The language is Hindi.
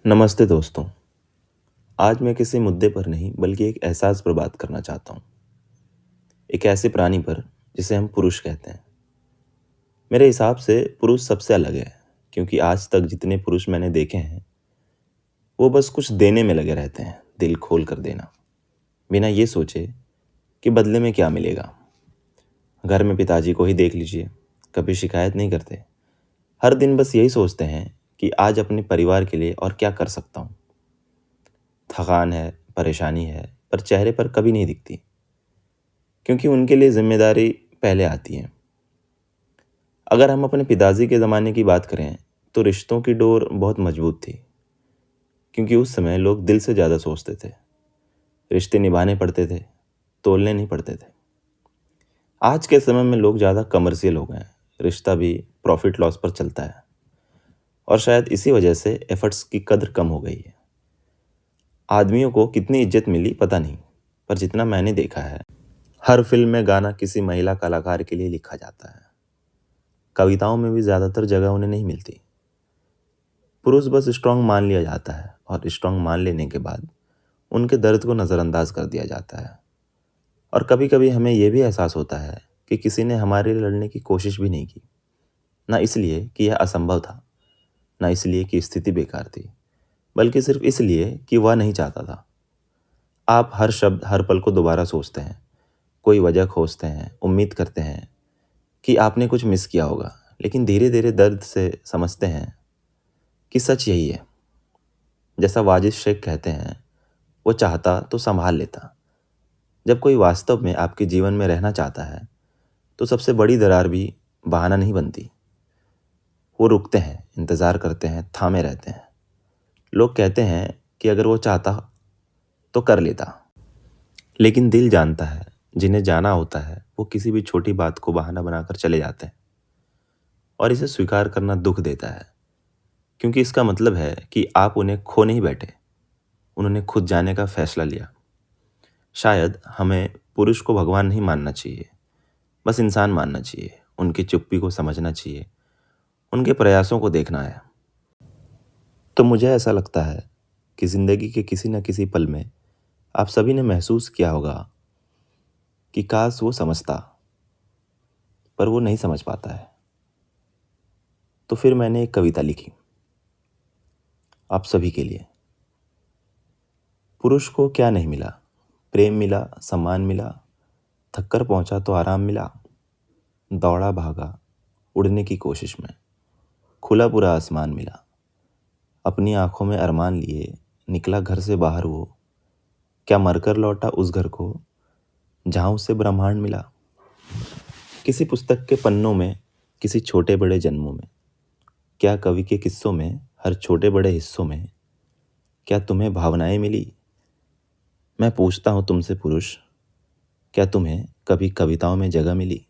नमस्ते दोस्तों। आज मैं किसी मुद्दे पर नहीं बल्कि एक एहसास पर बात करना चाहता हूँ। एक ऐसे प्राणी पर जिसे हम पुरुष कहते हैं। मेरे हिसाब से पुरुष सबसे अलग है, क्योंकि आज तक जितने पुरुष मैंने देखे हैं वो बस कुछ देने में लगे रहते हैं, दिल खोल कर देना, बिना ये सोचे कि बदले में क्या मिलेगा। घर में पिताजी को ही देख लीजिए, कभी शिकायत नहीं करते। हर दिन बस यही सोचते हैं कि आज अपने परिवार के लिए और क्या कर सकता हूँ। थकान है, परेशानी है, पर चेहरे पर कभी नहीं दिखती, क्योंकि उनके लिए जिम्मेदारी पहले आती है। अगर हम अपने पिताजी के ज़माने की बात करें तो रिश्तों की डोर बहुत मजबूत थी, क्योंकि उस समय लोग दिल से ज़्यादा सोचते थे। रिश्ते निभाने पड़ते थे, तोलने नहीं पड़ते थे। आज के समय में लोग ज़्यादा कमर्शियल हो गए हैं, रिश्ता भी प्रॉफिट लॉस पर चलता है, और शायद इसी वजह से एफर्ट्स की कद्र कम हो गई है। आदमियों को कितनी इज्जत मिली पता नहीं, पर जितना मैंने देखा है, हर फिल्म में गाना किसी महिला कलाकार के लिए लिखा जाता है। कविताओं में भी ज़्यादातर जगह उन्हें नहीं मिलती। पुरुष बस स्ट्रांग मान लिया जाता है, और स्ट्रांग मान लेने के बाद उनके दर्द को नज़रअंदाज कर दिया जाता है। और कभी कभी हमें यह भी एहसास होता है कि किसी ने हमारे लिए लड़ने की कोशिश भी नहीं की, ना इसलिए कि यह असंभव था, ना इसलिए कि स्थिति बेकार थी, बल्कि सिर्फ इसलिए कि वह नहीं चाहता था। आप हर शब्द, हर पल को दोबारा सोचते हैं, कोई वजह खोजते हैं, उम्मीद करते हैं कि आपने कुछ मिस किया होगा, लेकिन धीरे धीरे दर्द से समझते हैं कि सच यही है। जैसा वाजिद शेख कहते हैं, वो चाहता तो संभाल लेता। जब कोई वास्तव में आपके जीवन में रहना चाहता है तो सबसे बड़ी दरार भी बहाना नहीं बनती। वो रुकते हैं, इंतज़ार करते हैं, थामे रहते हैं। लोग कहते हैं कि अगर वो चाहता तो कर लेता, लेकिन दिल जानता है, जिन्हें जाना होता है वो किसी भी छोटी बात को बहाना बनाकर चले जाते हैं। और इसे स्वीकार करना दुख देता है, क्योंकि इसका मतलब है कि आप उन्हें खो नहीं बैठे, उन्होंने खुद जाने का फैसला लिया। शायद हमें पुरुष को भगवान नहीं मानना चाहिए, बस इंसान मानना चाहिए। उनकी चुप्पी को समझना चाहिए, उनके प्रयासों को देखना है। तो मुझे ऐसा लगता है कि ज़िंदगी के किसी न किसी पल में आप सभी ने महसूस किया होगा कि काश वो समझता, पर वो नहीं समझ पाता है। तो फिर मैंने एक कविता लिखी आप सभी के लिए। पुरुष को क्या नहीं मिला, प्रेम मिला, सम्मान मिला, थककर पहुंचा तो आराम मिला। दौड़ा भागा उड़ने की कोशिश में, खुला पूरा आसमान मिला। अपनी आंखों में अरमान लिए निकला घर से बाहर वो, क्या मरकर लौटा उस घर को जहां उसे ब्रह्मांड मिला। किसी पुस्तक के पन्नों में, किसी छोटे बड़े जन्मों में, क्या कवि के किस्सों में, हर छोटे बड़े हिस्सों में, क्या तुम्हें भावनाएं मिली। मैं पूछता हूँ तुमसे पुरुष, क्या तुम्हें कभी कविताओं में जगह मिली।